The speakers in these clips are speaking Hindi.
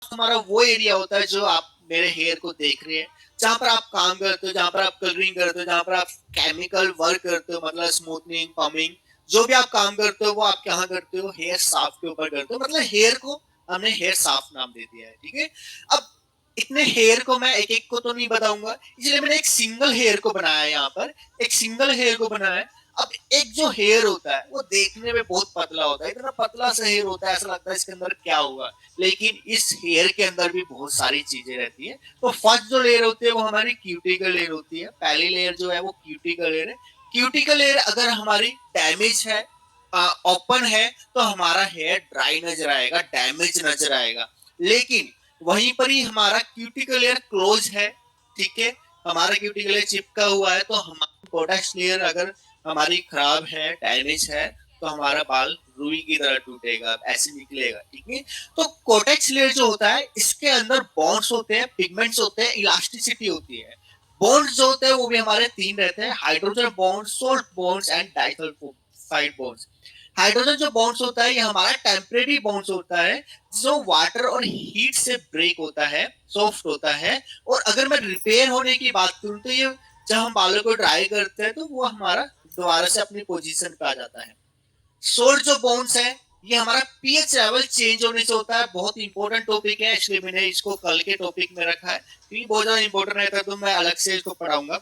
हमारा वो एरिया होता है जो आप मेरे हेयर को देख रहे हैं, जहाँ पर आप काम करते हो, जहाँ पर आप कलरिंग करते हो, जहाँ पर आप केमिकल वर्क करते हो, मतलब स्मूथनिंग, पमिंग, जो भी आप काम करते हो वो आप कहाँ करते हो, हेयर साफ के ऊपर करते हो। मतलब हेयर को हमने हेयर साफ नाम दे दिया है, ठीक है। अब इतने हेयर को मैं एक एक को तो नहीं बताऊंगा, इसलिए मैंने एक सिंगल हेयर को बनाया है। यहाँ पर एक सिंगल हेयर को बनाया है। अब एक जो हेयर होता है वो देखने में बहुत पतला होता है, इतना पतला सा हेयर होता है, ऐसा लगता है इसके अंदर क्या होगा। लेकिन इस हेयर के अंदर भी बहुत सारी चीजें रहती है। तो फर्स्ट जो लेयर होती है वो हमारी क्यूटिकल लेयर होती है। पहली लेयर जो है वो क्यूटिकल लेयर है। क्यूटिकल लेयर अगर हमारी डैमेज है, ओपन है, तो हमारा हेयर ड्राई नजर आएगा, डैमेज नजर आएगा। लेकिन वहीं पर ही हमारा क्यूटिकल लेयर क्लोज है, ठीक है, हमारा क्यूटिकल लेयर चिपका हुआ है, तो हमारी कोटेक्स लेयर अगर हमारी खराब है, डैमेज है, तो हमारा बाल रुई की तरह टूटेगा, ऐसे निकलेगा, ठीक है। तो कोटेक्स लेयर जो होता है इसके अंदर बॉन्ड्स होते हैं, पिगमेंट्स होते हैं, इलास्टिसिटी होती है। बॉन्ड्स जो होते हैं वो भी हमारे तीन रहते हैं: hydrogen bond, salt bonds and disulphide bonds. Hydrogen जो बॉन्ड्स होता है ये हमारा टेम्परेरी बॉन्ड्स होता है, जो वाटर और हीट से ब्रेक होता है, सॉफ्ट होता है। और अगर मैं रिपेयर होने की बात करूं तो ये जब हम बालों को ड्राई करते हैं तो वो हमारा दोबारा से अपनी पोजीशन पे आ जाता है। सोल्ट जो बोन्स है ये हमारा पीएच लेवल चेंज होने से होता है। बहुत इंपॉर्टेंट टॉपिक है, इसलिए मैंने इसको कल के टॉपिक में रखा है, क्योंकि बहुत ज्यादा इंपॉर्टेंट रहता है, तो मैं अलग से इसको पढ़ाऊंगा।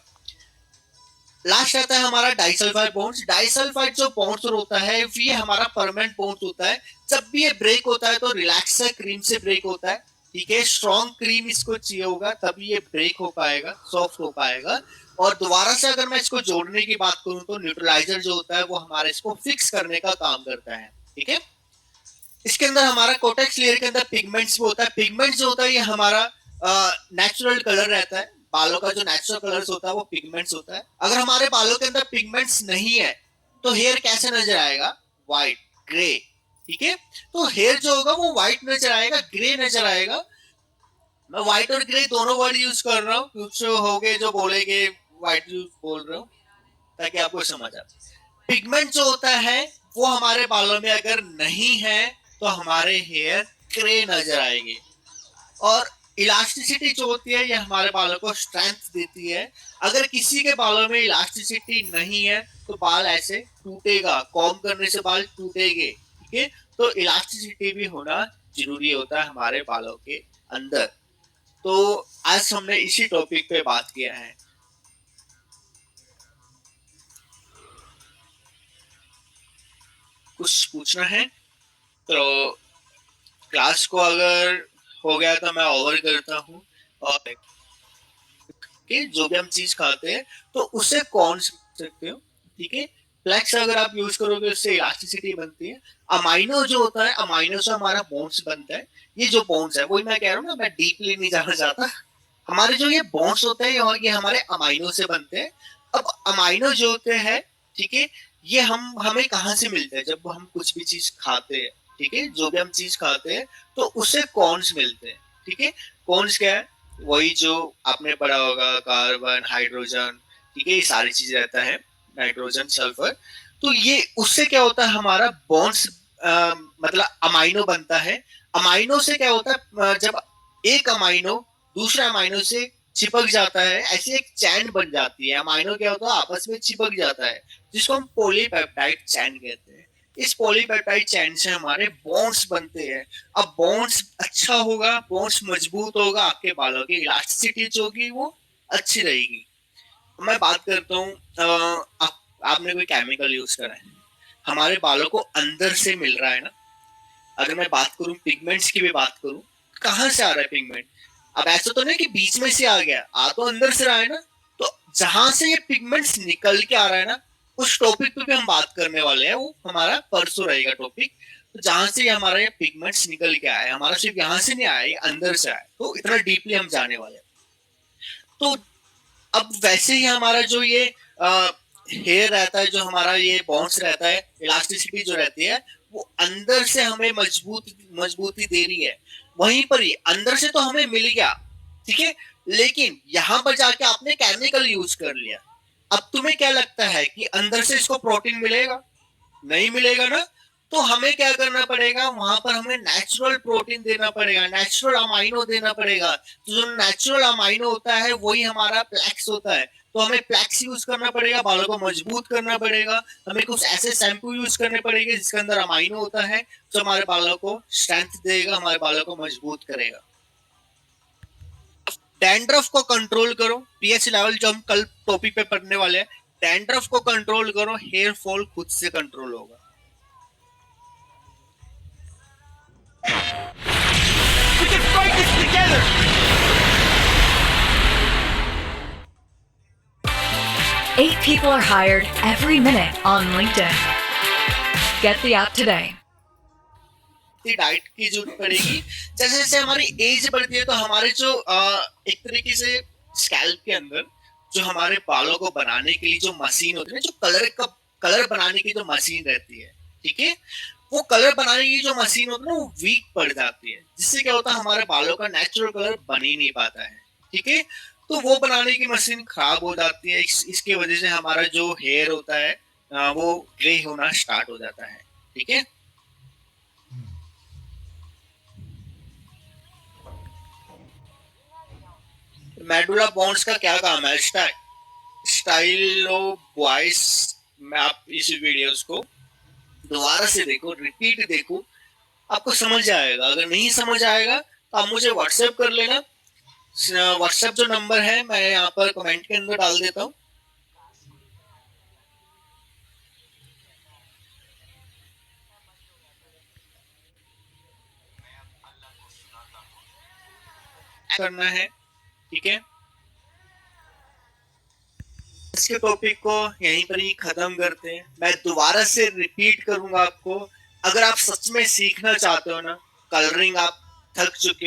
लास्ट आता है हमारा डाइसल्फाइड बॉन्ड्स। डाइसल्फाइड जो बॉन्ड्स होता है ये हमारा परमानेंट बॉन्ड होता है। जब भी ये ब्रेक होता है तो रिलैक्सर क्रीम से ब्रेक होता है, ठीक है। स्ट्रॉन्ग क्रीम इसको चाहिए होगा तभी ये ब्रेक हो पाएगा, सॉफ्ट हो पाएगा। और दोबारा से अगर मैं इसको जोड़ने की बात करूं तो न्यूट्रलाइजर जो होता है वो हमारे इसको फिक्स करने का काम करता है, ठीक है। इसके अंदर हमारा कोटेक्स लेयर के अंदर पिगमेंट्स भी होता है। पिगमेंट्स जो होता है ये हमारा नेचुरल कलर रहता है। बालों का जो नेचुरल कलर होता है वो पिगमेंट्स होता है। अगर हमारे बालों के अंदर पिगमेंट्स नहीं है तो हेयर कैसे नजर आएगा? व्हाइट, ग्रे, ठीक है। तो हेयर जो होगा वो व्हाइट नजर आएगा, ग्रे नजर आएगा। मैं व्हाइट और ग्रे दोनों वर्ड यूज कर रहा हूँ, कुछ हो गए जो बोलेंगे व्हाइट यूज बोल रहा हूँ, ताकि आपको समझ आ। पिगमेंट जो होता है वो हमारे बालों में अगर नहीं है तो हमारे हेयर ग्रे नजर आएंगे। और इलास्टिसिटी जो होती है ये हमारे बालों को स्ट्रेंथ देती है। अगर किसी के बालों में इलास्टिसिटी नहीं है तो बाल ऐसे टूटेगा, कॉम्ब करने से बाल टूटेंगे, ठीक है। तो इलास्टिसिटी भी होना जरूरी होता है हमारे बालों के अंदर। तो आज हमने इसी टॉपिक पे बात किया है। कुछ पूछना है तो क्लास को अगर हो गया तो मैं ओवर करता हूँ। और कि जो भी हम चीज खाते हैं तो उससे कौन सकते हो, ठीक है। फ्लेक्स अगर आप यूज करोगे उससे इलास्टिसिटी बनती है। अमाइनो जो होता है, अमाइनो से हमारा बॉन्ड्स बनता है। ये जो बॉन्ड्स है वही मैं कह रहा हूँ ना, मैं डीपली नहीं जाना चाहता। हमारे जो ये बॉन्ड्स होते हैं ये हमारे अमाइनो से बनते हैं। अब अमाइनो जो होते हैं, ठीक है, ये हम हमें कहाँ से मिलते हैं? जब हम कुछ भी चीज खाते हैं, ठीक है, जो भी हम चीज खाते हैं तो उससे कॉन्स मिलते हैं, ठीक है। कॉन्स क्या है? वही जो आपने पढ़ा होगा, कार्बन, हाइड्रोजन, ठीक है, ये सारी चीज रहता है, नाइट्रोजन, सल्फर। तो ये उससे क्या होता है, हमारा बॉन्ड्स मतलब अमाइनो बनता है। अमाइनो से क्या होता है, जब एक अमाइनो दूसरे अमाइनो से चिपक जाता है, ऐसी एक चैन बन जाती है। अमाइनो क्या होता है, आपस में चिपक जाता है, जिसको हम पॉलीपेप्टाइड चैन कहते हैं। इस पॉलीपेप्टाइड चैन से हमारे बॉन्ड्स बनते हैं। अब बॉन्ड्स अच्छा होगा, बॉन्ड्स मजबूत होगा, आपके बालों की इलास्टिसिटी जो होगी वो अच्छी रहेगी। मैं बात करता हूँ, आपने कोई केमिकल यूज करा है, हमारे बालों को अंदर से मिल रहा है ना। अगर मैं बात करूं पिगमेंट्स की भी बात करूं, कहाँ से आ रहा है पिगमेंट? अब ऐसा तो नहीं कि बीच में से आ गया, आ तो अंदर से रहा है ना। तो जहां से ये पिगमेंट्स निकल के आ रहा है ना, उस टॉपिक पे भी हम बात करने वाले हैं। वो हमारा परसों रहेगा टॉपिक। तो जहां से ये हमारा ये पिगमेंट्स निकल के आया है, हमारा सिर्फ यहाँ से नहीं आया, ये अंदर से आया, तो इतना डीपली हम जाने वाले हैं। तो अब वैसे ही हमारा जो ये हेयर रहता है, जो हमारा ये बॉन्ड्स रहता है, इलास्टिसिटी जो रहती है, वो अंदर से हमें मजबूती दे रही है। वहीं पर ही अंदर से तो हमें मिल गया, ठीक है, लेकिन यहां पर जाके आपने केमिकल यूज कर लिया। अब तुम्हें क्या लगता है कि अंदर से इसको प्रोटीन मिलेगा? नहीं मिलेगा ना। तो हमें क्या करना पड़ेगा, वहां पर हमें नेचुरल प्रोटीन देना पड़ेगा, नेचुरल अमाइनो देना पड़ेगा। तो जो नेचुरल अमाइनो होता है वही हमारा प्लेक्स होता है। तो हमें प्लेक्स यूज करना पड़ेगा, बालों को मजबूत करना पड़ेगा। हमें कुछ ऐसे शैम्पू यूज करने पड़ेंगे जिसके अंदर अमाइनो होता है, जो हमारे बालों को स्ट्रेंथ देगा, हमारे बालों को मजबूत करेगा। डैंड्रफ को कंट्रोल करो, पीएच लेवल जो हम कल टॉपिक पे पढ़ने वाले हैं, डैंड्रफ को कंट्रोल करो, हेयर फॉल खुद से कंट्रोल होगा। We can fight this together! Eight people are hired every minute on LinkedIn. Get the app today. Diet की जरूरत पड़ेगी। जैसे जैसे हमारी एज बढ़ती है तो हमारे जो एक तरीके से स्कैल्प के अंदर जो हमारे बालों को बनाने के लिए जो मशीन होती है, जो कलर बनाने की जो मशीन रहती है, ठीक है, वो कलर बनाने की जो मशीन होती है ना, वो वीक पड़ जाती है, जिससे क्या होता है, हमारे बालों का नेचुरल कलर बन ही नहीं पाता है। ठीक है, तो वो बनाने की मशीन खराब हो जाती है। इसकी वजह से हमारा जो हेयर होता है वो ग्रे होना स्टार्ट हो जाता है। ठीक है, मेडुला बॉन्ड्स का क्या काम है? स्टाइलो वॉइस में आप इस वीडियोस को दोबारा से देखो, रिपीट देखो, आपको समझ आएगा। अगर नहीं समझ आएगा तो आप मुझे व्हाट्सएप कर लेना। व्हाट्सएप जो नंबर है मैं यहाँ पर कमेंट के अंदर डाल देता हूँ। करना है, ठीक है। इसके टॉपिक को यहीं पर ही खत्म करते हैं। मैं दोबारा से रिपीट करूंगा आपको, अगर आप सच में सीखना चाहते हो ना, कलरिंग आप थक चुके हो,